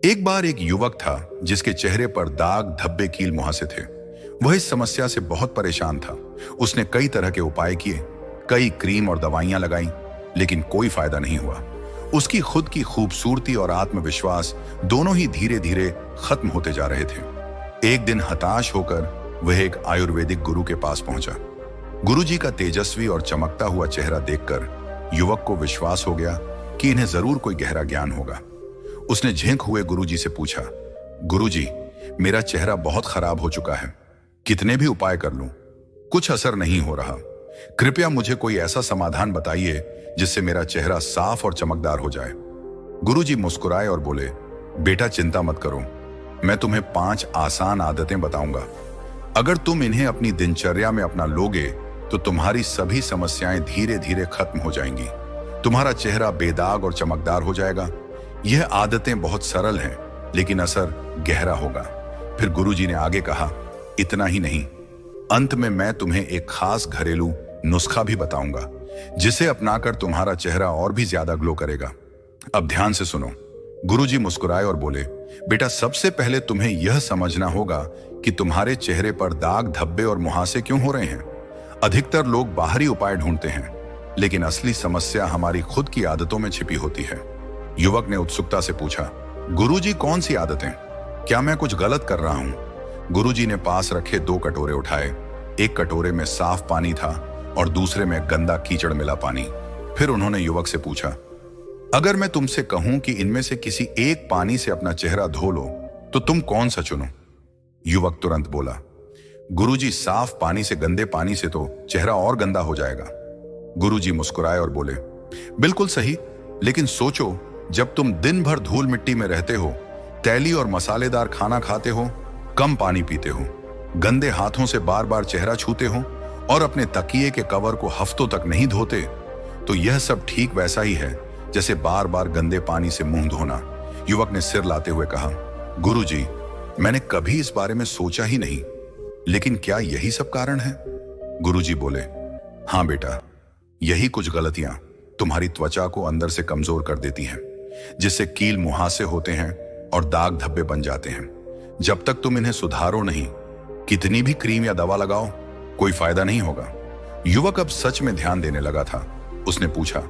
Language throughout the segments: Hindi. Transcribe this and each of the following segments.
एक बार एक युवक था जिसके चेहरे पर दाग धब्बे कील मुहासे थे। वह इस समस्या से बहुत परेशान था। उसने कई तरह के उपाय किए, कई क्रीम और दवाइयां लगाई, लेकिन कोई फायदा नहीं हुआ। उसकी खुद की खूबसूरती और आत्मविश्वास दोनों ही धीरे धीरे खत्म होते जा रहे थे। एक दिन हताश होकर वह एक आयुर्वेदिक गुरु के पास पहुंचा। गुरुजी का तेजस्वी और चमकता हुआ चेहरा देखकर युवक को विश्वास हो गया कि इन्हें जरूर कोई गहरा ज्ञान होगा। उसने झेंक हुए गुरुजी से पूछा, गुरुजी, मेरा चेहरा बहुत खराब हो चुका है, कितने भी उपाय कर लूं, कुछ असर नहीं हो रहा। कृपया मुझे कोई ऐसा समाधान बताइए जिससे मेरा चेहरा साफ और चमकदार हो जाए। गुरुजी मुस्कुराए और बोले, बेटा चिंता मत करो, मैं तुम्हें 5 आसान आदतें बताऊंगा। अगर तुम इन्हें अपनी दिनचर्या में अपना लोगे तो तुम्हारी सभी समस्याएं धीरे धीरे खत्म हो जाएंगी। तुम्हारा चेहरा बेदाग और चमकदार हो जाएगा। यह आदतें बहुत सरल हैं, लेकिन असर गहरा होगा। फिर गुरुजी ने आगे कहा, इतना ही नहीं, अंत में मैं तुम्हें एक खास घरेलू नुस्खा भी बताऊंगा जिसे अपनाकर तुम्हारा चेहरा और भी ज्यादा ग्लो करेगा। अब ध्यान से सुनो। गुरुजी मुस्कुराए और बोले, बेटा सबसे पहले तुम्हें यह समझना होगा कि तुम्हारे चेहरे पर दाग धब्बे और मुहासे क्यों हो रहे हैं। अधिकतर लोग बाहरी उपाय ढूंढते हैं, लेकिन असली समस्या हमारी खुद की आदतों में छिपी होती है। युवक ने उत्सुकता से पूछा, गुरुजी कौन सी आदतें? क्या मैं कुछ गलत कर रहा हूं? गुरुजी ने पास रखे 2 कटोरे उठाए। एक कटोरे में साफ पानी था और दूसरे में गंदा कीचड़ मिला पानी। फिर उन्होंने युवक से पूछा, अगर मैं तुमसे कहूं कि इनमें से किसी एक पानी से अपना चेहरा धो लो तो तुम कौन सा चुनो? युवक तुरंत बोला, गुरुजी साफ पानी से गंदे पानी से तो चेहरा और गंदा हो जाएगा। गुरुजी मुस्कुराए और बोले, बिल्कुल सही, लेकिन सोचो, जब तुम दिन भर धूल मिट्टी में रहते हो, तैली और मसालेदार खाना खाते हो, कम पानी पीते हो, गंदे हाथों से बार बार चेहरा छूते हो और अपने तकिए के कवर को हफ्तों तक नहीं धोते, तो यह सब ठीक वैसा ही है जैसे बार बार गंदे पानी से मुंह धोना। युवक ने सिर लाते हुए कहा, गुरुजी, मैंने कभी इस बारे में सोचा ही नहीं, लेकिन क्या यही सब कारण है? गुरुजी बोले, हाँ बेटा, यही कुछ गलतियां तुम्हारी त्वचा को अंदर से कमजोर कर देती हैं, जिससे कील मुहासे होते हैं और दाग धब्बे बन जाते हैं। जब तक तुम इन्हें सुधारो नहीं, कितनी भी क्रीम या दवा लगाओ, कोई फायदा नहीं होगा। युवक अब सच में ध्यान देने लगा था। उसने पूछा,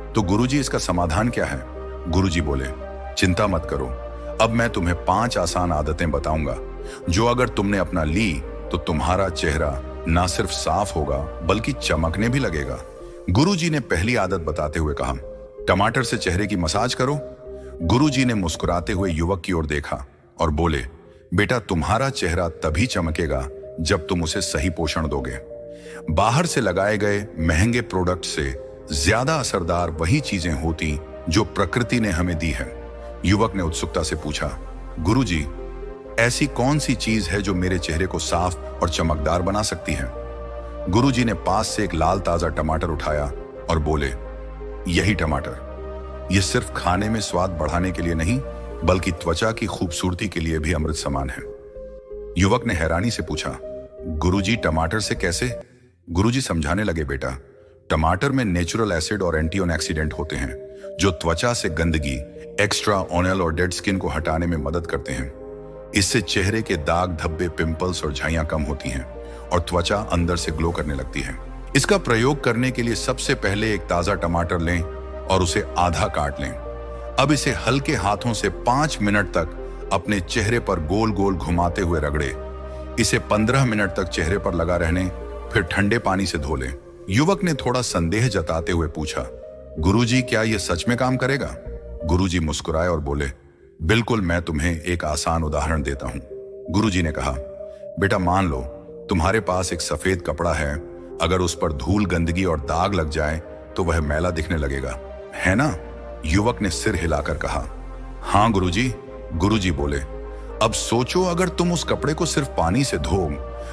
तो गुरुजी इसका समाधान क्या है? गुरुजी बोले, चिंता मत करो, अब मैं तुम्हें 5 आसान आदतें बताऊंगा जो अगर तुमने अपना ली तो तुम्हारा चेहरा ना सिर्फ साफ होगा बल्कि चमकने भी लगेगा। गुरुजी ने पहली आदत बताते हुए कहा, टमाटर से चेहरे की मसाज करो। गुरुजी ने मुस्कुराते हुए युवक की ओर देखा और बोले, बेटा तुम्हारा चेहरा तभी चमकेगा जब तुम उसे सही पोषण दोगे। बाहर से लगाए गए महंगे प्रोडक्ट से ज्यादा असरदार वही चीजें होती जो प्रकृति ने हमें दी है। युवक ने उत्सुकता से पूछा, गुरुजी, ऐसी कौन सी चीज है जो मेरे चेहरे को साफ और चमकदार बना सकती है? गुरुजी ने पास से एक लाल ताजा टमाटर उठाया और बोले, यही टमाटर, यह सिर्फ खाने में स्वाद बढ़ाने के लिए नहीं बल्कि त्वचा की खूबसूरती के लिए भी अमृत समान है। युवक ने हैरानी से पूछा, गुरुजी टमाटर से कैसे? गुरुजी समझाने लगे, बेटा टमाटर में नेचुरल एसिड और एंटीऑक्सीडेंट होते हैं जो त्वचा से गंदगी, एक्स्ट्रा ऑयल और डेड स्किन को हटाने में मदद करते हैं। इससे चेहरे के दाग धब्बे, पिंपल्स और झाइयां कम होती हैं और त्वचा अंदर से ग्लो करने लगती है। इसका प्रयोग करने के लिए सबसे पहले एक ताजा टमाटर लें और उसे आधा काट लें। अब इसे हल्के हाथों से 5 मिनट तक अपने चेहरे पर गोल गोल घुमाते हुए रगड़े। इसे 15 मिनट तक चेहरे पर लगा रहने, फिर ठंडे पानी से धो लें। युवक ने थोड़ा संदेह जताते हुए पूछा, गुरुजी क्या यह सच में काम करेगा? गुरुजी मुस्कुराए और बोले, बिल्कुल, मैं तुम्हें एक आसान उदाहरण देता हूं। गुरुजी ने कहा, बेटा मान लो तुम्हारे पास एक सफेद कपड़ा है, अगर उस पर धूल, गंदगी और दाग लग जाए तो वह मैला दिखने लगेगा, है ना? युवक ने सिर हिलाकर कहा, हाँ गुरुजी। गुरुजी बोले, अब सोचो, अगर तुम उस कपड़े को सिर्फ पानी से धो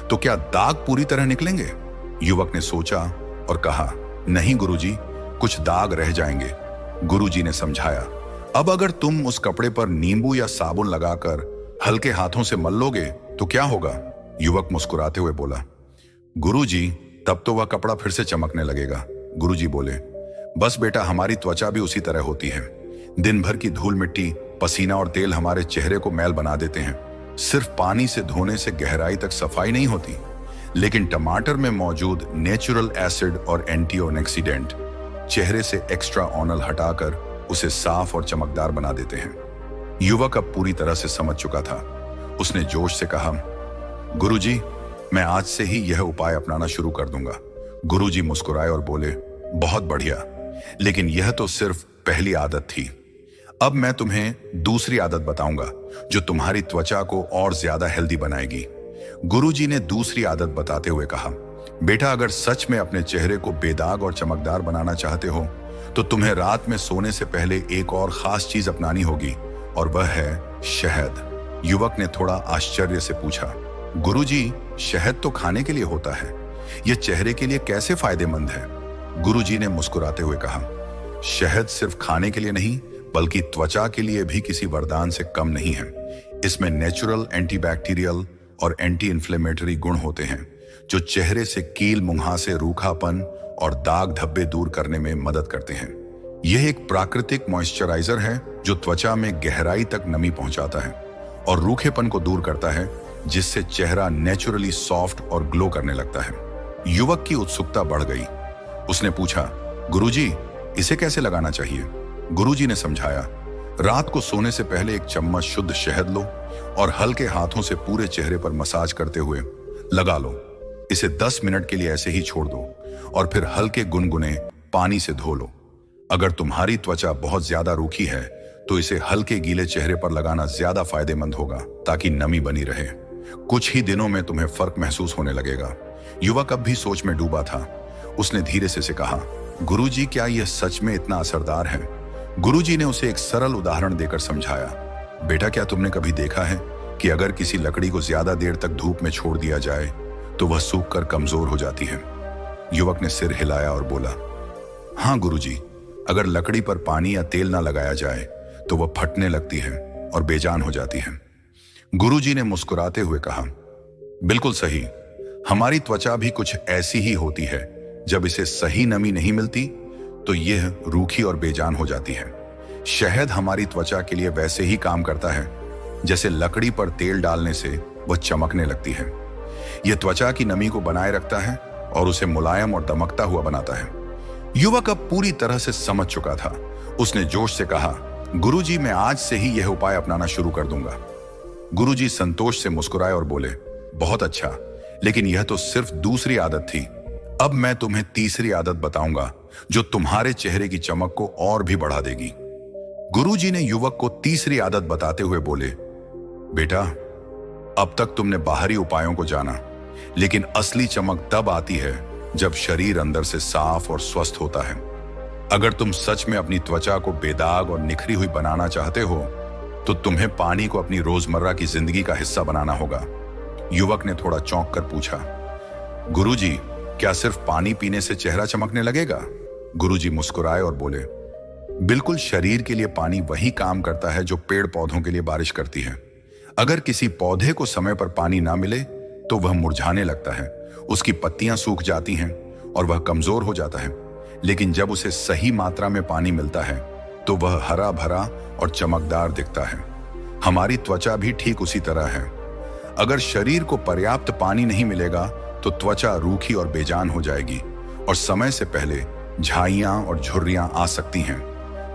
तो क्या दाग पूरी तरह निकलेंगे? युवक ने सोचा और कहा, नहीं गुरुजी, कुछ दाग रह जाएंगे। गुरुजी ने समझाया, अब अगर तुम उस कपड़े पर नींबू या साबुन लगाकर हल्के हाथों से मल लोगे तो क्या होगा? युवक मुस्कुराते हुए बोला, गुरुजी, तब तो वह कपड़ा फिर से चमकने लगेगा। गुरुजी बोले, बस बेटा, हमारी त्वचा भी उसी तरह होती है। दिन भर की धूल मिट्टी पसीना और तेल हमारे चेहरे को मैल बना देते हैं। सिर्फ पानी से धोने से गहराई तक सफाई नहीं होती, लेकिन टमाटर में मौजूद नेचुरल एसिड और एंटीऑक्सीडेंट चेहरे से एक्स्ट्रा ऑनल हटाकर उसे साफ और चमकदार बना देते हैं। युवक अब पूरी तरह से समझ चुका था। उसने जोश से कहा, गुरुजी, मैं आज से ही यह उपाय अपनाना शुरू कर दूंगा। गुरुजी मुस्कुराए और बोले, बहुत बढ़िया, लेकिन यह तो सिर्फ पहली आदत थी। अब मैं तुम्हें दूसरी आदत बताऊंगा जो तुम्हारी त्वचा को और ज्यादा हेल्दी बनाएगी। गुरुजी ने दूसरी आदत बताते हुए कहा, बेटा, अगर सच में अपने चेहरे को बेदाग और चमकदार बनाना चाहते हो तो तुम्हें रात में सोने से पहले एक और खास चीज अपनानी होगी, और वह है शहद। युवक ने थोड़ा आश्चर्य से पूछा, गुरुजी, शहद तो खाने के लिए होता है, यह चेहरे के लिए कैसे फायदेमंद है? गुरुजी ने मुस्कुराते हुए कहा, शहद सिर्फ खाने के लिए नहीं बल्कि त्वचा के लिए भी किसी वरदान से कम नहीं है। इसमें नेचुरल एंटीबैक्टीरियल और एंटी इन्फ्लेमेटरी गुण होते हैं जो चेहरे से कील, मुहासे, रूखापन और दाग धब्बे दूर करने में मदद करते हैं। यह एक प्राकृतिक मॉइस्चराइजर है जो त्वचा में गहराई तक नमी पहुंचाता है और रूखेपन को दूर करता है, जिससे चेहरा नेचुरली सॉफ्ट और ग्लो करने लगता है। युवक की उत्सुकता बढ़ गई। उसने पूछा, गुरुजी, इसे कैसे लगाना चाहिए? गुरुजी ने समझाया, रात को सोने से पहले एक चम्मच शुद्ध शहद लो और हल्के हाथों से पूरे चेहरे पर मसाज करते हुए लगा लो। इसे 10 मिनट के लिए ऐसे ही छोड़ दो और फिर हल्के गुनगुने पानी से धो लो। अगर तुम्हारी त्वचा बहुत ज्यादा रूखी है तो इसे हल्के गीले चेहरे पर लगाना ज्यादा फायदेमंद होगा ताकि नमी बनी रहे। कुछ ही दिनों में तुम्हें फर्क महसूस होने लगेगा। युवक अब भी सोच में डूबा था। उसने धीरे से कहा, गुरुजी, क्या यह सच में इतना असरदार है? गुरुजी ने उसे एक सरल उदाहरण देकर समझाया, बेटा, क्या तुमने कभी देखा है कि अगर किसी लकड़ी को ज्यादा देर तक धूप में छोड़ दिया जाए तो वह सूखकर कमजोर हो जाती है? युवक ने सिर हिलाया और बोला, हाँ गुरुजी, अगर लकड़ी पर पानी या तेल ना लगाया जाए तो वह फटने लगती है और बेजान हो जाती है। गुरुजी ने मुस्कुराते हुए कहा, बिल्कुल सही, हमारी त्वचा भी कुछ ऐसी ही होती है। जब इसे सही नमी नहीं मिलती तो यह रूखी और बेजान हो जाती है। शहद हमारी त्वचा के लिए वैसे ही काम करता है जैसे लकड़ी पर तेल डालने से वह चमकने लगती है। यह त्वचा की नमी को बनाए रखता है और उसे मुलायम और दमकता हुआ बनाता है। युवक अब पूरी तरह से समझ चुका था। उसने जोश से कहा, गुरुजी, मैं आज से ही यह उपाय अपनाना शुरू कर दूंगा। गुरुजी संतोष से मुस्कुराए और बोले, बहुत अच्छा, लेकिन यह तो सिर्फ दूसरी आदत थी। अब मैं तुम्हें तीसरी आदत बताऊंगा जो तुम्हारे चेहरे की चमक को और भी बढ़ा देगी। गुरुजी ने युवक को तीसरी आदत बताते हुए बोले, बेटा, अब तक तुमने बाहरी उपायों को जाना, लेकिन असली चमक तब आती है जब शरीर अंदर से साफ और स्वस्थ होता है। अगर तुम सच में अपनी त्वचा को बेदाग और निखरी हुई बनाना चाहते हो तो तुम्हें पानी को अपनी रोजमर्रा की जिंदगी का हिस्सा बनाना होगा। युवक ने थोड़ा चौंक कर पूछा, गुरुजी, क्या सिर्फ पानी पीने से चेहरा चमकने लगेगा? गुरुजी मुस्कुराए और बोले, बिल्कुल, शरीर के लिए पानी वही काम करता है जो पेड़ पौधों के लिए बारिश करती है। अगर किसी पौधे को समय पर पानी ना मिले तो वह मुरझाने लगता है, उसकी पत्तियां सूख जाती हैं और वह कमजोर हो जाता है। लेकिन जब उसे सही मात्रा में पानी मिलता है तो वह हरा भरा और चमकदार दिखता है। हमारी त्वचा भी ठीक उसी तरह है। अगर शरीर को पर्याप्त पानी नहीं मिलेगा तो त्वचा रूखी और बेजान हो जाएगी और समय से पहले झाइयां और झुर्रियां आ सकती हैं।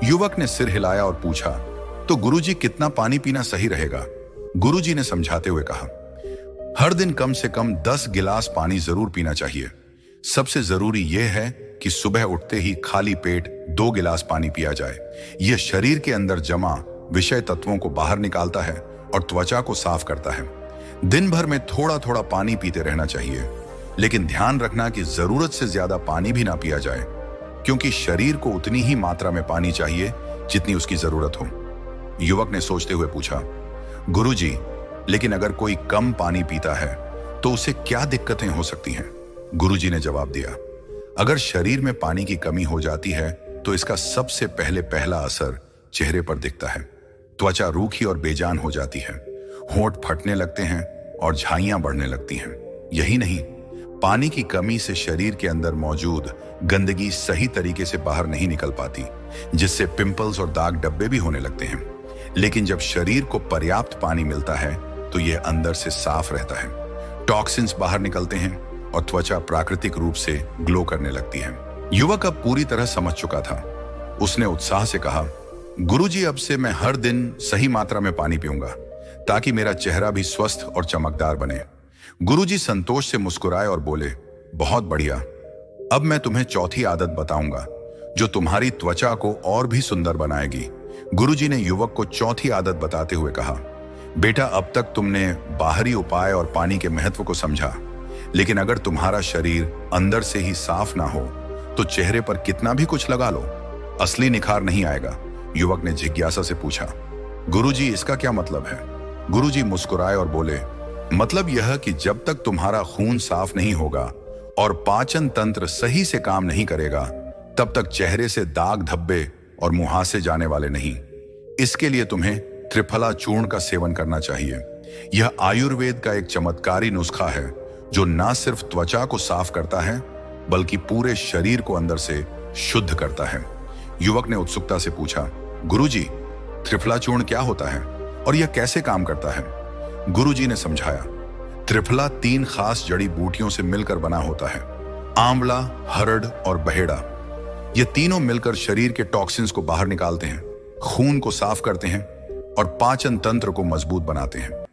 युवक ने सिर हिलाया और पूछा, तो गुरुजी, कितना पानी पीना सही रहेगा? गुरुजी ने समझाते हुए कहा, हर दिन कम से कम 10 गिलास पानी जरूर पीना चाहिए। सबसे जरूरी यह है कि सुबह उठते ही खाली पेट 2 गिलास पानी पिया जाए। यह शरीर के अंदर जमा विषय तत्वों को बाहर निकालता है और त्वचा को साफ करता है। दिन भर में थोड़ा थोड़ा पानी पीते रहना चाहिए, लेकिन ध्यान रखना कि जरूरत से ज्यादा पानी भी ना पिया जाए, क्योंकि शरीर को उतनी ही मात्रा में पानी चाहिए जितनी उसकी जरूरत हो। युवक ने सोचते हुए पूछा, गुरुजी, लेकिन अगर कोई कम पानी पीता है तो उसे क्या दिक्कतें हो सकती हैं? गुरुजी ने जवाब दिया, अगर शरीर में पानी की कमी हो जाती है तो इसका सबसे पहला असर चेहरे पर दिखता है। त्वचा रूखी और बेजान हो जाती है, होंठ फटने लगते हैं और झाइयां बढ़ने लगती हैं। यही नहीं, पानी की कमी से शरीर के अंदर मौजूद गंदगी सही तरीके से बाहर नहीं निकल पाती, जिससे पिंपल्स और दाग धब्बे भी होने लगते हैं। लेकिन जब शरीर को पर्याप्त पानी मिलता है तो यह अंदर से साफ रहता है, टॉक्सिन्स बाहर निकलते हैं और त्वचा प्राकृतिक रूप से ग्लो करने लगती है। युवक अब पूरी तरह समझ चुका था। उसने उत्साह से कहा, गुरुजी, अब से मैं हर दिन सही मात्रा में पानी पीऊंगा ताकि मेरा चेहरा भी स्वस्थ और चमकदार बने। गुरुजी संतोष से मुस्कुराए और बोले, बहुत बढ़िया। अब मैं तुम्हें चौथी आदत बताऊंगा जो तुम्हारी त्वचा को और भी सुंदर बनाएगी। गुरुजी ने युवक को चौथी आदत बताते हुए कहा, बेटा, अब तक तुमने बाहरी उपाय और पानी के महत्व को समझा, लेकिन अगर तुम्हारा शरीर अंदर से ही साफ ना हो तो चेहरे पर कितना भी कुछ लगा लो, असली निखार नहीं आएगा। युवक ने जिज्ञासा से पूछा, गुरुजी, इसका क्या मतलब है? गुरुजी मुस्कुराए और बोले, मतलब यह कि जब तक तुम्हारा खून साफ नहीं होगा और पाचन तंत्र सही से काम नहीं करेगा, तब तक चेहरे से दाग धब्बे और मुहासे जाने वाले नहीं। इसके लिए तुम्हें त्रिफला चूर्ण का सेवन करना चाहिए। यह आयुर्वेद का एक चमत्कारी नुस्खा है जो न सिर्फ त्वचा को साफ करता है बल्कि पूरे शरीर को अंदर से शुद्ध करता है। युवक ने उत्सुकता से पूछा, गुरुजी, त्रिफला चूर्ण क्या होता है और यह कैसे काम करता है? गुरुजी ने समझाया, त्रिफला 3 खास जड़ी बूटियों से मिलकर बना होता है, आंवला, हरड़ और बहेड़ा। ये तीनों मिलकर शरीर के टॉक्सिन्स को बाहर निकालते हैं, खून को साफ करते हैं और पाचन तंत्र को मजबूत बनाते हैं।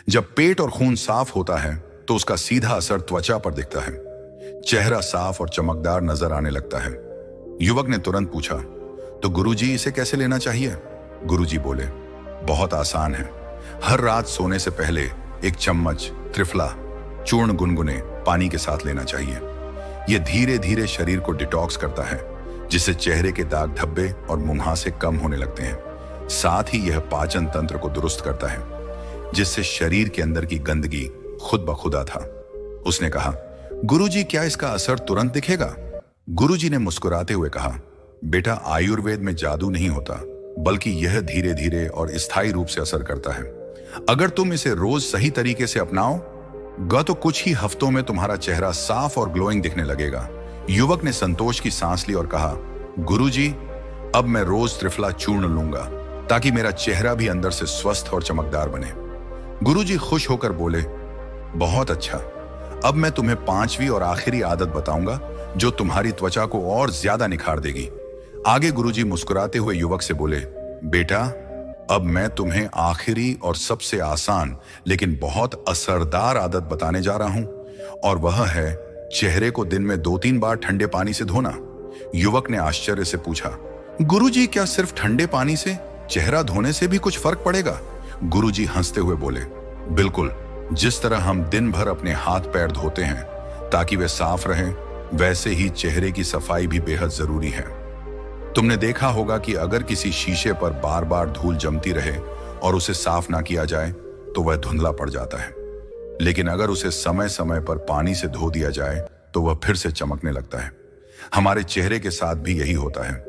जब पेट और खून साफ होता है तो उसका सीधा असर त्वचा पर दिखता है। चेहरा साफ और चमकदार नजर आने लगता है। युवक ने तुरंत पूछा, तो गुरुजी, इसे कैसे लेना चाहिए? गुरुजी बोले, बहुत आसान है। हर रात सोने से पहले 1 चम्मच त्रिफला चूर्ण गुनगुने पानी के साथ लेना चाहिए। यह धीरे धीरे शरीर को डिटॉक्स करता है, जिससे चेहरे के दाग धब्बे और मुहासे कम होने लगते हैं। साथ ही यह पाचन तंत्र को दुरुस्त करता है, जिससे शरीर के अंदर की गंदगी खुद ब खुदा था। उसने कहा, गुरुजी, क्या इसका असर तुरंत दिखेगा? गुरुजी ने मुस्कुराते हुए कहा, बेटा, आयुर्वेद में जादू नहीं होता, बल्कि यह धीरे धीरे और स्थायी रूप से असर करता है। अगर तुम इसे रोज सही तरीके से अपनाओ तो कुछ ही हफ्तों में तुम्हारा चेहरा साफ और ग्लोइंग दिखने लगेगा। युवक ने संतोष की सांस ली और कहा, गुरुजी, अब मैं रोज त्रिफला चूर्ण लूंगा ताकि मेरा चेहरा भी अंदर से स्वस्थ और चमकदार बने। गुरुजी खुश होकर बोले, बहुत अच्छा। अब मैं तुम्हें 5वीं और आखिरी आदत बताऊंगा जो तुम्हारी त्वचा को और ज्यादा निखार देगी। आगे गुरुजी मुस्कुराते हुए युवक से बोले, बेटा, अब मैं तुम्हें आखिरी और सबसे आसान लेकिन बहुत असरदार आदत बताने जा रहा हूं, और वह है चेहरे को दिन में 2-3 बार ठंडे पानी से धोना। युवक ने आश्चर्य से पूछा, गुरुजी, क्या सिर्फ ठंडे पानी से चेहरा धोने से भी कुछ फर्क पड़ेगा? गुरुजी हंसते हुए बोले, बिल्कुल। जिस तरह हम दिन भर अपने हाथ पैर धोते हैं ताकि वे साफ रहें, वैसे ही चेहरे की सफाई भी बेहद जरूरी है। तुमने देखा होगा कि अगर किसी शीशे पर बार बार धूल जमती रहे और उसे साफ ना किया जाए तो वह धुंधला पड़ जाता है, लेकिन अगर उसे समय समय पर पानी से धो दिया जाए तो वह फिर से चमकने लगता है। हमारे चेहरे के साथ भी यही होता है।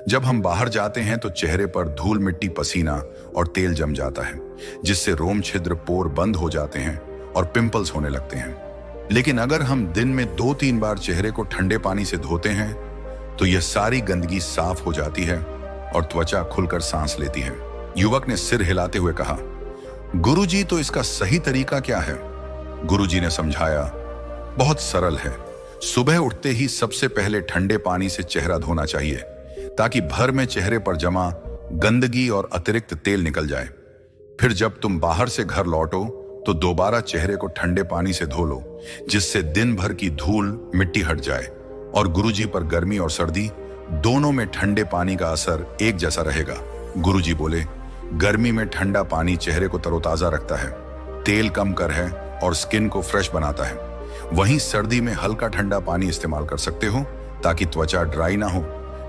जब हम बाहर जाते हैं तो चेहरे पर धूल, मिट्टी, पसीना और तेल जम जाता है, जिससे रोम छिद्र, पोर बंद हो जाते हैं और पिंपल्स होने लगते हैं। लेकिन अगर हम दिन में 2-3 बार चेहरे को ठंडे पानी से धोते हैं तो यह सारी गंदगी साफ हो जाती है और त्वचा खुलकर सांस लेती है। युवक ने सिर हिलाते हुए कहा, गुरुजी, तो इसका सही तरीका क्या है? गुरुजी ने समझाया, बहुत सरल है। सुबह उठते ही सबसे पहले ठंडे पानी से चेहरा धोना चाहिए ताकि भर में चेहरे पर जमा गंदगी और अतिरिक्त तेल निकल जाए। फिर जब तुम बाहर से घर लौटो तो दोबारा चेहरे को ठंडे पानी से धो लो, जिससे दिन भर की धूल, मिट्टी हट जाए। और गुरुजी पर गर्मी और सर्दी दोनों में ठंडे पानी का असर एक जैसा रहेगा। गुरुजी बोले, गर्मी में ठंडा पानी चेहरे को तरोताजा रखता है, तेल कम कर है और स्किन को फ्रेश बनाता है। वहीं सर्दी में हल्का ठंडा पानी इस्तेमाल कर सकते हो ताकि त्वचा ड्राई ना हो।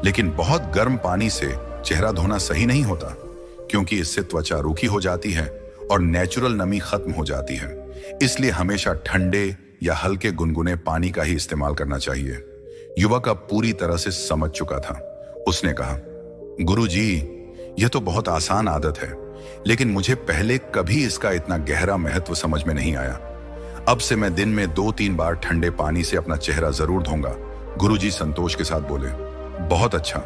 लेकिन बहुत गर्म पानी से चेहरा धोना सही नहीं होता, क्योंकि इससे त्वचा रूखी हो जाती है और नेचुरल नमी खत्म हो जाती है। इसलिए हमेशा ठंडे या हल्के गुनगुने पानी का ही इस्तेमाल करना चाहिए। युवक अब पूरी तरह से समझ चुका था। उसने कहा, गुरुजी, यह तो बहुत आसान आदत है, लेकिन मुझे पहले कभी इसका इतना गहरा महत्व समझ में नहीं आया। अब से मैं दिन में 2-3 बार ठंडे पानी से अपना चेहरा जरूर धोऊंगा। गुरुजी संतोष के साथ बोले, बहुत अच्छा।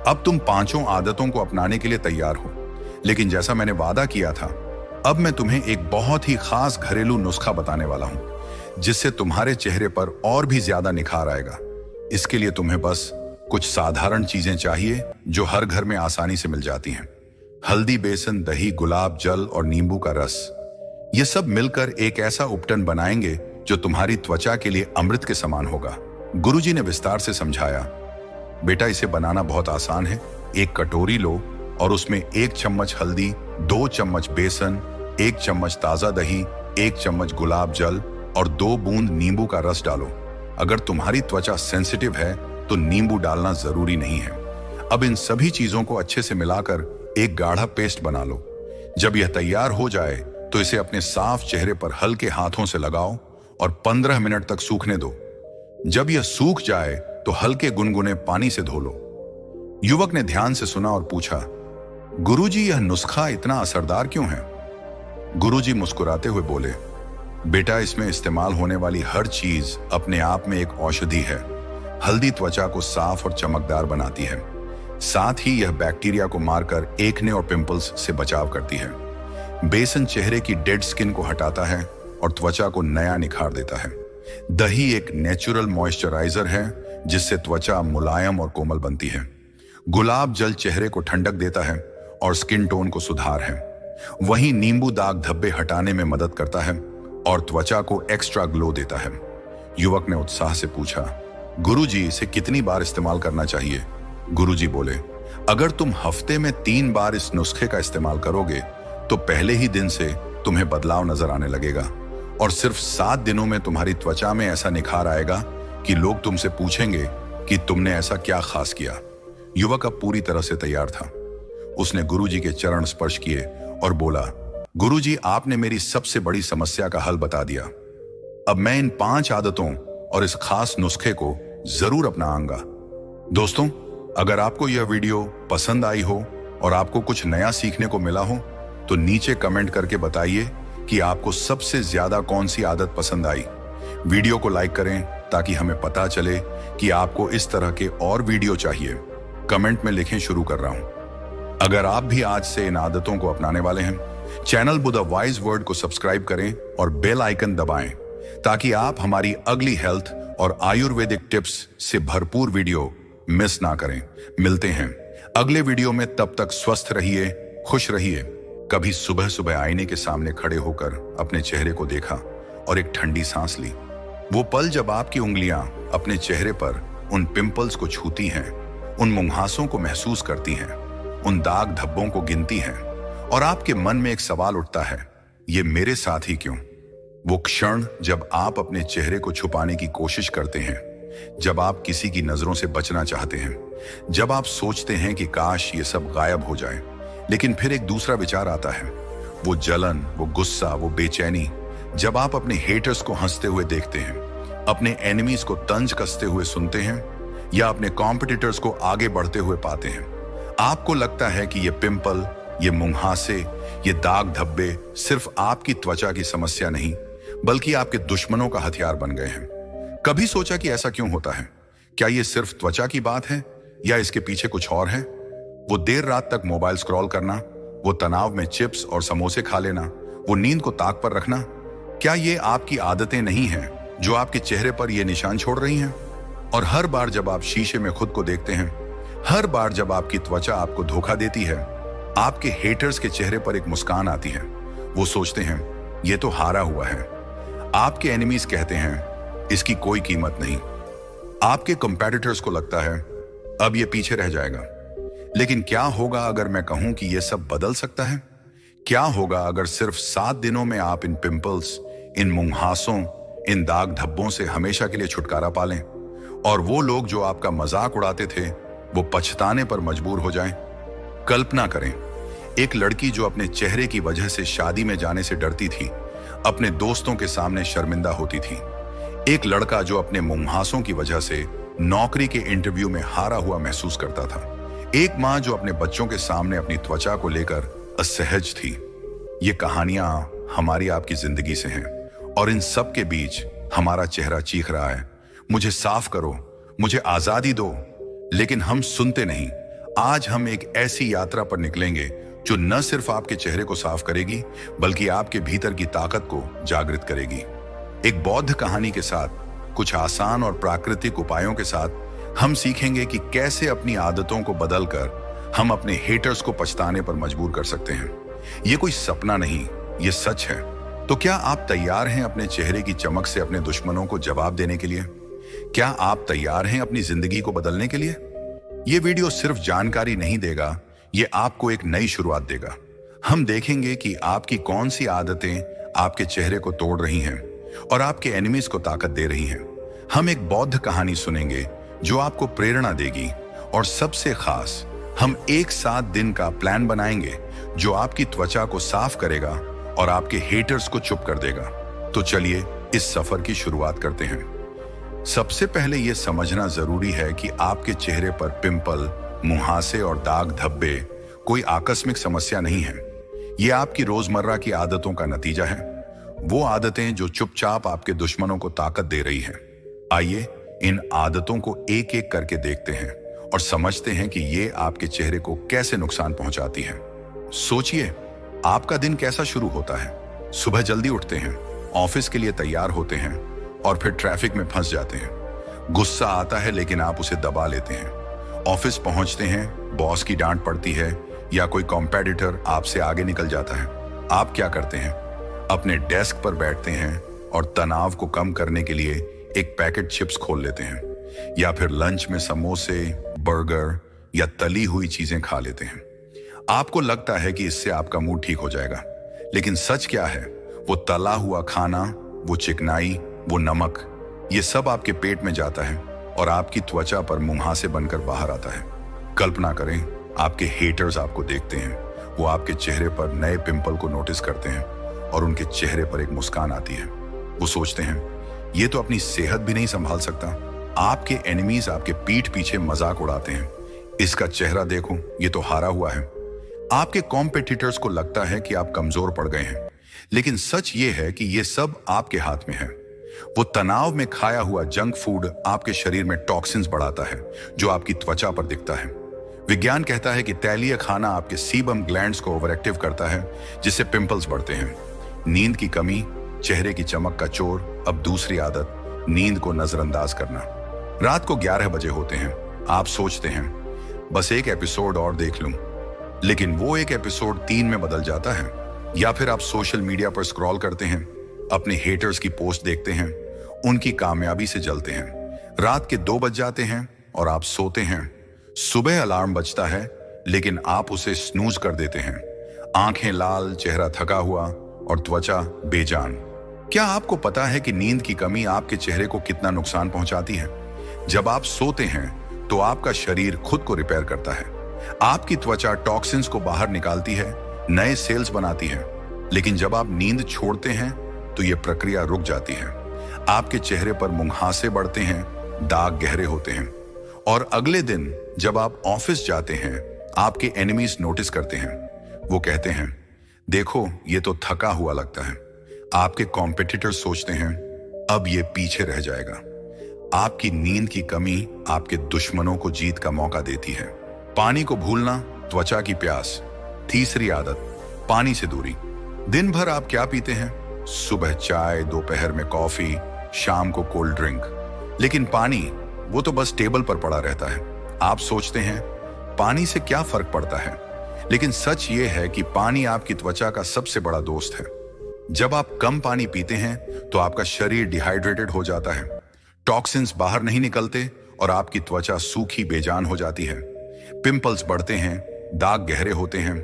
अब तुम 5 आदतों को अपनाने के लिए तैयार हो, लेकिन जैसा मैंने वादा किया था, अब मैं तुम्हें एक बहुत ही खास घरेलू नुस्खा बताने वाला हूं, जिससे तुम्हारे चेहरे पर और भी ज्यादा निखार आएगा। इसके लिए तुम्हें बस कुछ साधारण चीजें चाहिए जो हर घर में आसानी से मिल जाती हैं। हल्दी, बेसन, दही, गुलाब जल और नींबू का रस, ये सब मिलकर एक ऐसा उपटन बनाएंगे जो तुम्हारी त्वचा के लिए अमृत के समान होगा। गुरुजी ने विस्तार से समझाया, बेटा इसे बनाना बहुत आसान है। एक कटोरी लो और उसमें 1 चम्मच हल्दी, 2 चम्मच बेसन, 1 चम्मच ताजा दही, 1 चम्मच गुलाब जल और 2 बूंद नींबू का रस डालो। अगर तुम्हारी त्वचा सेंसिटिव है तो नींबू डालना जरूरी नहीं है। अब इन सभी चीजों को अच्छे से मिलाकर एक गाढ़ा पेस्ट बना लो। जब यह तैयार हो जाए तो इसे अपने साफ चेहरे पर हल्के हाथों से लगाओ और 15 मिनट तक सूखने दो। जब यह सूख जाए तो हल्के गुनगुने पानी से धो लो। युवक ने ध्यान से सुना और पूछा, गुरुजी यह नुस्खा इतना असरदार क्यों है? गुरुजी मुस्कुराते हुए बोले, बेटा इसमें इस्तेमाल होने वाली हर चीज अपने आप में एक औषधि है। हल्दी त्वचा को साफ और चमकदार बनाती है, साथ ही यह बैक्टीरिया को मारकर एक्ने और पिंपल्स से बचाव करती है। बेसन चेहरे की डेड स्किन को हटाता है और त्वचा को नया निखार देता है। दही एक नेचुरल मॉइस्चराइजर है जिससे त्वचा मुलायम और कोमल बनती है। गुलाब जल चेहरे को ठंडक देता है और स्किन टोन को सुधार है। वहीं नींबू दाग धब्बे हटाने में मदद करता है और त्वचा को एक्स्ट्रा ग्लो देता है। युवक ने उत्साह से पूछा, गुरुजी इसे कितनी बार इस्तेमाल करना चाहिए? गुरुजी बोले, अगर तुम हफ्ते में 3 बार इस नुस्खे का इस्तेमाल करोगे तो पहले ही दिन से तुम्हें बदलाव नजर आने लगेगा और सिर्फ 7 दिनों में तुम्हारी त्वचा में ऐसा निखार आएगा कि लोग तुमसे पूछेंगे कि तुमने ऐसा क्या खास किया। युवक अब पूरी तरह से तैयार था। उसने गुरुजी के चरण स्पर्श किए और बोला, गुरुजी आपने मेरी सबसे बड़ी समस्या का हल बता दिया। अब मैं इन 5 आदतों और इस खास नुस्खे को जरूर अपनाऊंगा। दोस्तों, अगर आपको यह वीडियो पसंद आई हो और आपको कुछ नया सीखने को मिला हो तो नीचे कमेंट करके बताइए कि आपको सबसे ज्यादा कौन सी आदत पसंद आई। वीडियो को लाइक करें ताकि हमें पता चले कि आपको इस तरह के और वीडियो चाहिए। कमेंट में लिखें, शुरू कर रहा हूं। अगर आप भी आज से इन आदतों को अपनाने वाले हैं, चैनल बुद्धा वाइज वर्ड को सब्सक्राइब करें और बेल आइकन दबाएं ताकि आप हमारी अगली हेल्थ और आयुर्वेदिक टिप्स से भरपूर वीडियो मिस ना करें। मिलते हैं अगले वीडियो में, तब तक स्वस्थ रहिए, खुश रहिए। कभी सुबह सुबह आईने के सामने खड़े होकर अपने चेहरे को देखा और एक ठंडी सांस ली। वो पल जब आपकी उंगलियां अपने चेहरे पर उन पिंपल्स को छूती हैं, उन मुंहासों को महसूस करती हैं, उन दाग धब्बों को गिनती हैं और आपके मन में एक सवाल उठता है, ये मेरे साथ ही क्यों? वो क्षण जब आप अपने चेहरे को छुपाने की कोशिश करते हैं, जब आप किसी की नजरों से बचना चाहते हैं, जब आप सोचते हैं कि काश ये सब गायब हो जाए, लेकिन फिर एक दूसरा विचार आता है। वो जलन, वो गुस्सा, वो बेचैनी, जब आप अपने हेटर्स को हंसते हुए देखते हैं, अपने एनिमीज को तंज कसते हुए सुनते हैं या अपने कॉम्पिटिटर्स को आगे बढ़ते हुए पाते हैं। आपको लगता है कि ये पिंपल, ये मुंहासे, ये दाग धब्बे सिर्फ आपकी त्वचा की समस्या नहीं बल्कि आपके दुश्मनों का हथियार बन गए हैं। कभी सोचा कि ऐसा क्यों होता है? क्या ये सिर्फ त्वचा की बात है या इसके पीछे कुछ और है? वो देर रात तक मोबाइल स्क्रॉल करना, वो तनाव में चिप्स और समोसे खा लेना, वो नींद को ताक पर रखना, क्या ये आपकी आदतें नहीं हैं जो आपके चेहरे पर ये निशान छोड़ रही हैं? और हर बार जब आप शीशे में खुद को देखते हैं, हर बार जब आपकी त्वचा आपको धोखा देती है, आपके हेटर्स के चेहरे पर एक मुस्कान आती है। वो सोचते हैं ये तो हारा हुआ है। आपके एनिमीज कहते हैं इसकी कोई कीमत नहीं। आपके कंपेटिटर्स को लगता है अब ये पीछे रह जाएगा। लेकिन क्या होगा अगर मैं कहूं कि ये सब बदल सकता है? क्या होगा अगर सिर्फ 7 दिनों में आप इन पिंपल्स, इन मुंहासों, इन दाग धब्बों से हमेशा के लिए छुटकारा पा लें और वो लोग जो आपका मजाक उड़ाते थे वो पछताने पर मजबूर हो जाएं? कल्पना करें, एक लड़की जो अपने चेहरे की वजह से शादी में जाने से डरती थी, अपने दोस्तों के सामने शर्मिंदा होती थी। एक लड़का जो अपने मुंहासों की वजह से नौकरी के इंटरव्यू में हारा हुआ महसूस करता था। एक माँ जो अपने बच्चों के सामने अपनी त्वचा को लेकर असहज थी। ये कहानियां हमारी आपकी जिंदगी से हैं और इन सब के बीच हमारा चेहरा चीख रहा है, मुझे साफ करो, मुझे आजादी दो। लेकिन हम सुनते नहीं। आज हम एक ऐसी यात्रा पर निकलेंगे जो न सिर्फ आपके चेहरे को साफ करेगी बल्कि आपके भीतर की ताकत को जागृत करेगी। एक बौद्ध कहानी के साथ, कुछ आसान और प्राकृतिक उपायों के साथ हम सीखेंगे कि कैसे अपनी आदतों को बदलकर हम अपने हेटर्स को पछताने पर मजबूर कर सकते हैं। ये कोई सपना नहीं, ये सच है। तो क्या आप तैयार हैं अपने चेहरे की चमक से अपने दुश्मनों को जवाब देने के लिए? क्या आप तैयार हैं अपनी जिंदगी को बदलने के लिए? ये वीडियो सिर्फ जानकारी नहीं देगा, ये आपको एक नई शुरुआत देगा। हम देखेंगे कि आपकी कौन सी आदतें आपके चेहरे को तोड़ रही हैं और आपके एनिमीज को ताकत दे रही हैं। हम एक बौद्ध कहानी सुनेंगे जो आपको प्रेरणा देगी, और सबसे खास हम एक 7 दिन का प्लान बनाएंगे जो आपकी त्वचा को साफ करेगा और आपके हेटर्स को चुप कर देगा। तो चलिए इस सफर की शुरुआत करते हैं। सबसे पहले यह समझना जरूरी है कि आपके चेहरे पर पिंपल, मुहासे और दाग धब्बे कोई आकस्मिक समस्या नहीं है। ये आपकी रोजमर्रा की आदतों का नतीजा है, वो आदतें जो चुपचाप आपके दुश्मनों को ताकत दे रही हैं। आइए इन आदतों को एक एक करके देखते हैं और समझते हैं कि ये आपके चेहरे को कैसे नुकसान पहुंचाती हैं। सोचिए, आपका दिन कैसा शुरू होता है? सुबह जल्दी उठते हैं, ऑफिस के लिए तैयार होते हैं और फिर ट्रैफिक में फंस जाते हैं। गुस्सा आता है लेकिन आप उसे दबा लेते हैं। ऑफिस पहुंचते हैं, बॉस की डांट पड़ती है या कोई कॉम्पिटिटर आपसे आगे निकल जाता है। आप क्या करते हैं? अपने डेस्क पर बैठते हैं और तनाव को कम करने के लिए एक पैकेट चिप्स खोल लेते हैं या फिर लंच में समोसे, बर्गर या तली हुई चीजें खा लेते हैं। आपको लगता है कि इससे आपका मूड ठीक हो जाएगा, लेकिन सच क्या है? वो तला हुआ खाना, वो चिकनाई, वो नमक, ये सब आपके पेट में जाता है और आपकी त्वचा पर मुहासे बनकर बाहर आता है। कल्पना करें, आपके हेटर्स आपको देखते हैं, वो आपके चेहरे पर नए पिंपल को नोटिस करते हैं और उनके चेहरे पर एक मुस्कान आती है। वो सोचते हैं, ये तो अपनी सेहत भी नहीं संभाल सकता। आपके एनिमीज आपके पीठ पीछे मजाक उड़ाते हैं, इसका चेहरा देखो, ये तो हारा हुआ है। आपके कॉम्पिटिटर्स को लगता है कि आप कमजोर पड़ गए हैं, लेकिन सच ये है कि ये सब आपके हाथ में है। वो तनाव में खाया हुआ जंक फूड आपके शरीर में टॉक्सिन्स बढ़ाता है जो आपकी त्वचा पर दिखता है। विज्ञान कहता है कि तैलीय खाना आपके सीबम ग्लैंड्स को ओवरएक्टिव करता है, जिससे पिंपल्स बढ़ते हैं। नींद की कमी, चेहरे की चमक का चोर। अब दूसरी आदत, नींद को नजरअंदाज करना। रात को 11 बजे होते हैं, आप सोचते हैं बस एक एपिसोड और देख लूं, लेकिन वो एक एपिसोड 3 में बदल जाता है। या फिर आप सोशल मीडिया पर स्क्रॉल करते हैं, अपने हेटर्स की पोस्ट देखते हैं, उनकी कामयाबी से जलते हैं। रात के 2 बज जाते हैं और आप सोते हैं। सुबह अलार्म बजता है लेकिन आप उसे स्नूज कर देते हैं। आंखें लाल, चेहरा थका हुआ और त्वचा बेजान। क्या आपको पता है कि नींद की कमी आपके चेहरे को कितना नुकसान पहुंचाती है? जब आप सोते हैं तो आपका शरीर खुद को रिपेयर करता है। आपकी त्वचा टॉक्सिन्स को बाहर निकालती है, नए सेल्स बनाती है। लेकिन जब आप नींद छोड़ते हैं तो यह प्रक्रिया रुक जाती है। आपके चेहरे पर मुहासे बढ़ते हैं, दाग गहरे होते हैं, और अगले दिन जब आप ऑफिस जाते हैं, आपके एनिमीज नोटिस करते हैं। वो कहते हैं, देखो ये तो थका हुआ लगता है। आपके कॉम्पिटिटर सोचते हैं, अब ये पीछे रह जाएगा। आपकी नींद की कमी आपके दुश्मनों को जीत का मौका देती है। पानी को भूलना, त्वचा की प्यास। तीसरी आदत, पानी से दूरी। दिन भर आप क्या पीते हैं? सुबह चाय, दोपहर में कॉफी, शाम को कोल्ड ड्रिंक। लेकिन पानी, वो तो बस टेबल पर पड़ा रहता है। आप सोचते हैं पानी से क्या फर्क पड़ता है, लेकिन सच ये है कि पानी आपकी त्वचा का सबसे बड़ा दोस्त है। जब आप कम पानी पीते हैं तो आपका शरीर डिहाइड्रेटेड हो जाता है, टॉक्सिन्स बाहर नहीं निकलते और आपकी त्वचा सूखी बेजान हो जाती है। पिंपल्स बढ़ते हैं, दाग गहरे होते हैं।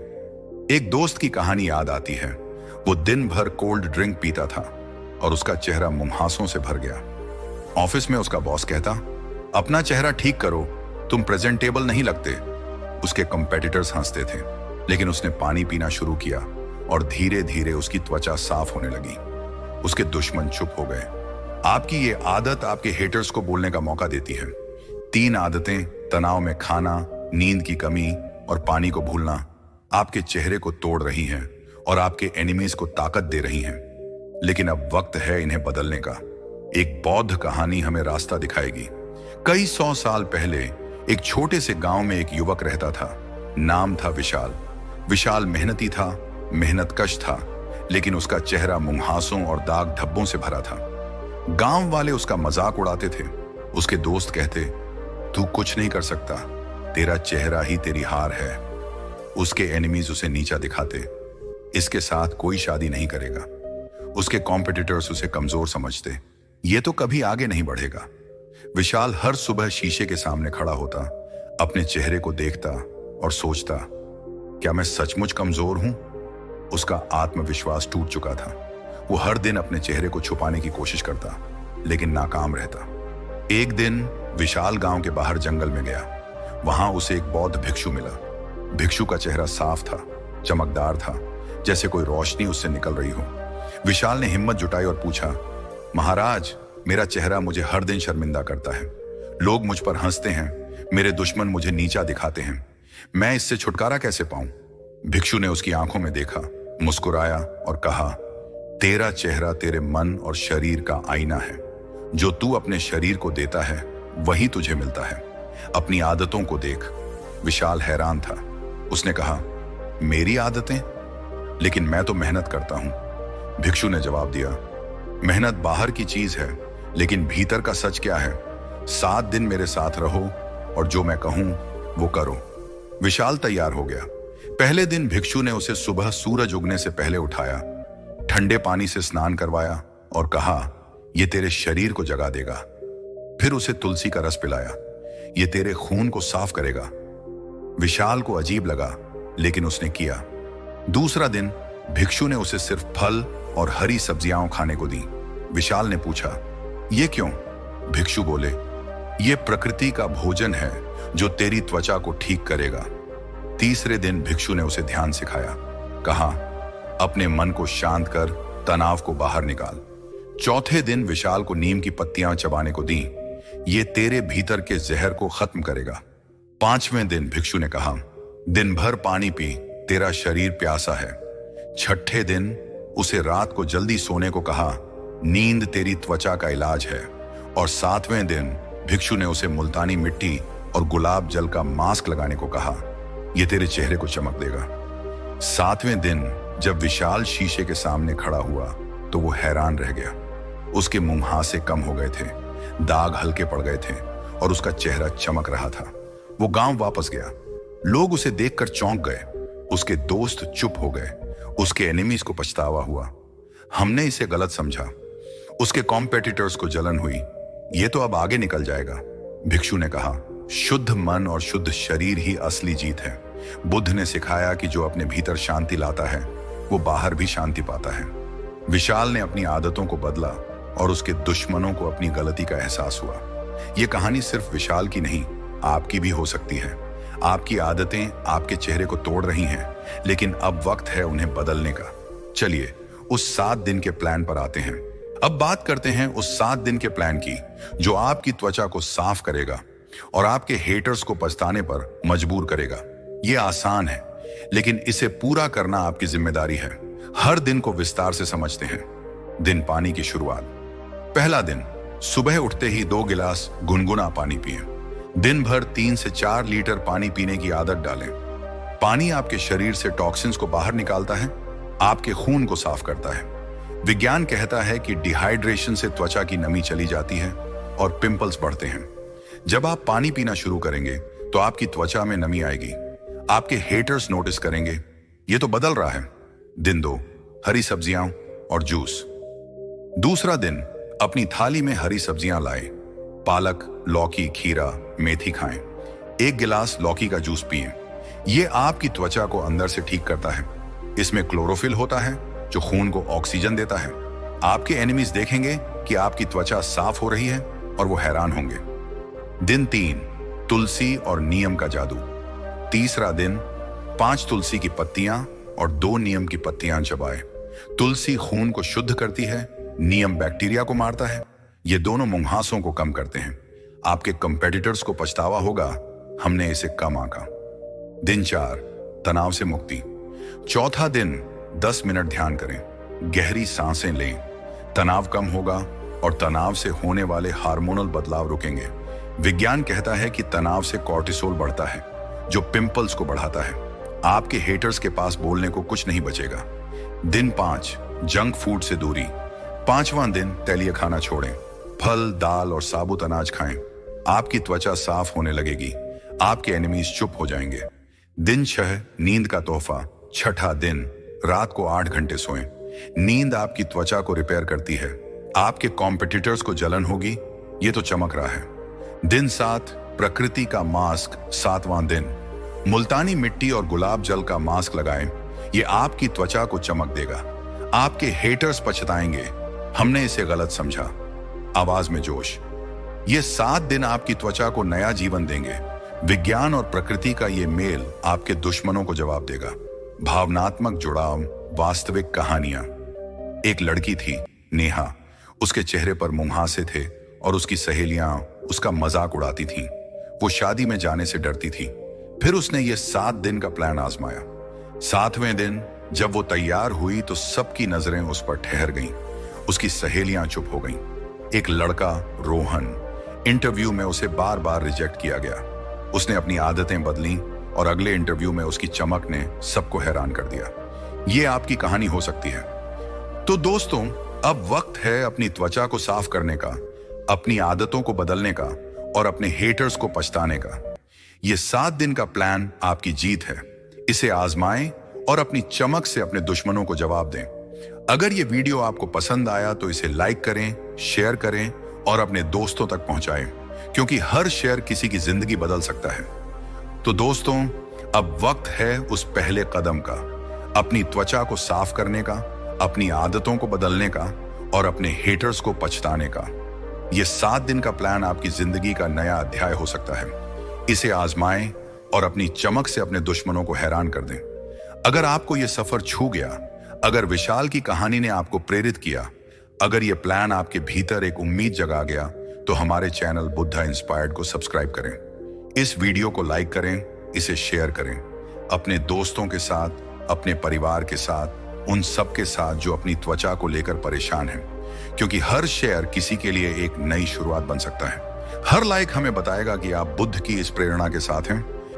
एक दोस्त की कहानी याद आती है। वो दिन भर कोल्ड ड्रिंक पीता था और उसका चेहरा मुहासों से भर गया। ऑफिस में उसका बॉस कहता, अपना चेहरा ठीक करो, तुम प्रेजेंटेबल नहीं लगते। उसके कंपेटिटर्स हंसते थे, लेकिन उसने पानी पीना शुरू किया और धीरे धीरे उसकी त्वचा साफ होने लगी। उसके दुश्मन चुप हो गए। आपकी ये आदत आपके हेटर्स को बोलने का मौका देती है। 3 आदतें, तनाव में खाना, नींद की कमी और पानी को भूलना, आपके चेहरे को तोड़ रही हैं और आपके एनिमीज को ताकत दे रही हैं। लेकिन अब वक्त है इन्हें बदलने का। एक बौद्ध कहानी हमें रास्ता दिखाएगी। कई 100 साल पहले एक छोटे से गांव में एक युवक रहता था। नाम था विशाल। विशाल मेहनती था, मेहनतकश था, लेकिन उसका चेहरा मुंहासों और दाग धब्बों से भरा था। गांव वाले उसका मजाक उड़ाते थे। उसके दोस्त कहते, तू कुछ नहीं कर सकता, तेरा चेहरा ही तेरी हार है। उसके एनिमीज उसे नीचा दिखाते, इसके साथ कोई शादी नहीं करेगा। उसके कॉम्पिटिटर्स उसे कमजोर समझते, ये तो कभी आगे नहीं बढ़ेगा। विशाल हर सुबह शीशे के सामने खड़ा होता, अपने चेहरे को देखता और सोचता, क्या मैं सचमुच कमजोर हूं? उसका आत्मविश्वास टूट चुका था। वो हर दिन अपने चेहरे को छुपाने की कोशिश करता, लेकिन नाकाम रहता। एक दिन विशाल गांव के बाहर जंगल में गया। वहां उसे एक बौद्ध भिक्षु मिला। भिक्षु का चेहरा साफ था, चमकदार था, जैसे कोई रोशनी उससे निकल रही हो। विशाल ने हिम्मत जुटाई और पूछा, महाराज, मेरा चेहरा मुझे हर दिन शर्मिंदा करता है। लोग मुझ पर हंसते हैं, मेरे दुश्मन मुझे नीचा दिखाते हैं। मैं इससे छुटकारा कैसे पाऊं? भिक्षु ने उसकी आंखों में देखा, मुस्कुराया और कहा, तेरा चेहरा तेरे मन और शरीर का आईना है। जो तू अपने शरीर को देता है वही तुझे मिलता है। अपनी आदतों को देख। विशाल हैरान था। उसने कहा, मेरी आदतें? लेकिन मैं तो मेहनत करता हूं। भिक्षु ने जवाब दिया, मेहनत बाहर की चीज है, लेकिन भीतर का सच क्या है? 7 दिन मेरे साथ रहो और जो मैं कहूं वो करो। विशाल तैयार हो गया। पहले दिन भिक्षु ने उसे सुबह सूरज उगने से पहले उठाया, ठंडे पानी से स्नान करवाया और कहा, यह तेरे शरीर को जगा देगा। फिर उसे तुलसी का रस पिलाया, यह तेरे खून को साफ करेगा। विशाल को अजीब लगा, लेकिन उसने किया। दूसरा दिन भिक्षु ने उसे सिर्फ फल और हरी सब्जियां खाने को दी। विशाल ने पूछा, ये क्यों? भिक्षु बोले, ये प्रकृति का भोजन है जो तेरी त्वचा को ठीक करेगा। तीसरे दिन भिक्षु ने उसे ध्यान सिखाया, कहा, अपने मन को शांत कर, तनाव को बाहर निकाल। चौथे दिन विशाल को नीम की पत्तियां चबाने को दी, ये तेरे भीतर के जहर को खत्म करेगा। 5वें दिन भिक्षु ने कहा, दिन भर पानी पी, तेरा शरीर प्यासा है। 6ठे दिन उसे रात को जल्दी सोने को कहा, नींद तेरी त्वचा का इलाज है। और 7वें दिन भिक्षु ने उसे मुल्तानी मिट्टी और गुलाब जल का मास्क लगाने को कहा, यह तेरे चेहरे को चमक देगा। 7वें दिन जब विशाल शीशे के सामने खड़ा हुआ तो वो हैरान रह गया। उसके मुंहासे कम हो गए थे, दाग हल्के पड़ गए थे और उसका चेहरा चमक रहा था। वो गांव वापस गया। लोग उसे देखकर चौंक गए। उसके दोस्त चुप हो गए। उसके एनिमीज को पछतावा हुआ, हमने इसे गलत समझा। उसके कॉम्पिटिटर्स को जलन हुई, ये तो अब आगे निकल जाएगा। भिक्षु ने कहा, शुद्ध मन और शुद्ध शरीर ही असली जीत है। बुद्ध ने सिखाया कि जो अपने भीतर शांति लाता है वो बाहर भी शांति पाता है। विशाल ने अपनी आदतों को बदला और उसके दुश्मनों को अपनी गलती का एहसास हुआ। यह कहानी सिर्फ विशाल की नहीं, आपकी भी हो सकती है। आपकी आदतें आपके चेहरे को तोड़ रही हैं, लेकिन अब वक्त है उन्हें बदलने का। चलिए उस 7 दिन के प्लान पर आते हैं। अब बात करते हैं उस 7 दिन के प्लान की, जो आपकी त्वचा को साफ करेगा और आपके हेटर्स को पछताने पर मजबूर करेगा। यह आसान है, लेकिन इसे पूरा करना आपकी जिम्मेदारी है। हर दिन को विस्तार से समझते हैं। दिन पानी की शुरुआत। पहला दिन, सुबह उठते ही 2 गिलास गुनगुना पानी पिएं। दिन भर 3 से 4 लीटर पानी पीने की आदत डालें। पानी आपके शरीर से टॉक्सिन्स को बाहर निकालता है, आपके खून को साफ करता है। विज्ञान कहता है कि डिहाइड्रेशन से त्वचा की नमी चली जाती है और पिंपल्स बढ़ते हैं। जब आप पानी पीना शुरू करेंगे तो आपकी त्वचा में नमी आएगी। आपके हेटर्स नोटिस करेंगे, ये तो बदल रहा है। दिन 2, हरी सब्जियां और जूस। दूसरा दिन, अपनी थाली में हरी सब्जियां लाएं। पालक, लौकी, खीरा, मेथी खाएं। 1 गिलास लौकी का जूस पिएं। यह आपकी त्वचा को अंदर से ठीक करता है। इसमें क्लोरोफिल होता है जो खून को ऑक्सीजन देता है। आपके एनिमीज देखेंगे कि आपकी त्वचा साफ हो रही है और वो हैरान होंगे। दिन 3, तुलसी और नीम का जादू। तीसरा दिन, 5 तुलसी की पत्तियां और 2 नीम की पत्तियां चबाएं। तुलसी खून को शुद्ध करती है, नीम बैक्टीरिया को मारता है। ये दोनों मुंहासों को कम करते हैं। आपके कंपेटिटर्स को पछतावा होगा, हमने इसे कम आंका। दिन 4, तनाव से मुक्ति। चौथा दिन, 10 मिनट ध्यान करें, गहरी सांसें लें। तनाव कम होगा और तनाव से होने वाले हार्मोनल बदलाव रुकेंगे। विज्ञान कहता है कि तनाव से कॉर्टिसोल बढ़ता है, जो पिंपल्स को बढ़ाता है। आपके हेटर्स के पास बोलने को कुछ नहीं बचेगा। दिन 5, जंक फूड से दूरी। 5वां दिन, तैलीय खाना छोड़ें। फल, दाल और साबुत अनाज खाएं। आपकी त्वचा साफ होने लगेगी। आपके एनिमीज चुप हो जाएंगे। दिन 6, नींद का तोहफा। 6ठा दिन, रात को 8 घंटे सोएं। नींद आपकी त्वचा को रिपेयर करती है। आपके कॉम्पिटिटर्स को जलन होगी, ये तो चमक रहा है। दिन 7, प्रकृति का मास्क। 7वां दिन, मुल्तानी मिट्टी और गुलाब जल का मास्क लगाएं। ये आपकी त्वचा को चमक देगा। आपके हेटर्स पछताएंगे, हमने इसे गलत समझा। आवाज में जोश। ये 7 दिन आपकी त्वचा को नया जीवन देंगे। विज्ञान और प्रकृति का ये मेल आपके दुश्मनों को जवाब देगा। भावनात्मक जुड़ाव, वास्तविक कहानियां। एक लड़की थी, नेहा। उसके चेहरे पर मुहासे थे और उसकी सहेलियां उसका मजाक उड़ाती थीं। वो शादी में जाने से डरती थी। फिर उसने ये 7 दिन का प्लान आजमाया। 7वें दिन, जब वो तैयार हुई तो सबकी नजरें उस पर ठहर गईं। उसकी सहेलियां चुप हो गईं। एक लड़का, रोहन, इंटरव्यू में उसे बार बार रिजेक्ट किया गया। उसने अपनी आदतें बदली और अगले इंटरव्यू में उसकी चमक ने सबको हैरान कर दिया। ये आपकी कहानी हो सकती है। तो दोस्तों, अब वक्त है अपनी त्वचा को साफ करने का, अपनी आदतों को बदलने का और अपने हेटर्स को पछताने का। ये 7 दिन का प्लान आपकी जीत है। इसे आजमाएं और अपनी चमक से अपने दुश्मनों को जवाब दें। अगर ये वीडियो आपको पसंद आया तो इसे लाइक करें, शेयर करें और अपने दोस्तों तक पहुंचाएं, क्योंकि हर शेयर किसी की जिंदगी बदल सकता है। तो दोस्तों, अब वक्त है उस पहले कदम का, अपनी त्वचा को साफ करने का, अपनी आदतों को बदलने का और अपने हेटर्स को पछताने का। यह 7 दिन का प्लान आपकी जिंदगी का नया अध्याय हो सकता है। इसे आजमाएं और अपनी चमक से अपने दुश्मनों को हैरान कर दें। अगर आपको यह सफर छू गया, अगर विशाल की कहानी ने आपको प्रेरित किया, अगर यह प्लान आपके भीतर एक उम्मीद जगा गया, तो हमारे चैनल बुद्धा इंस्पायर्ड को सब्सक्राइब करें। इस वीडियो को लाइक करें, इसे शेयर करें अपने दोस्तों के साथ, अपने परिवार के साथ, उन सब के साथ जो अपनी त्वचा को लेकर परेशान हैं, क्योंकि हर शेयर किसी के लिए एक नई शुरुआत बन सकता है। हर लाइक हमें बताएगा कि आप बुद्ध की इस प्रेरणा के साथ हैं।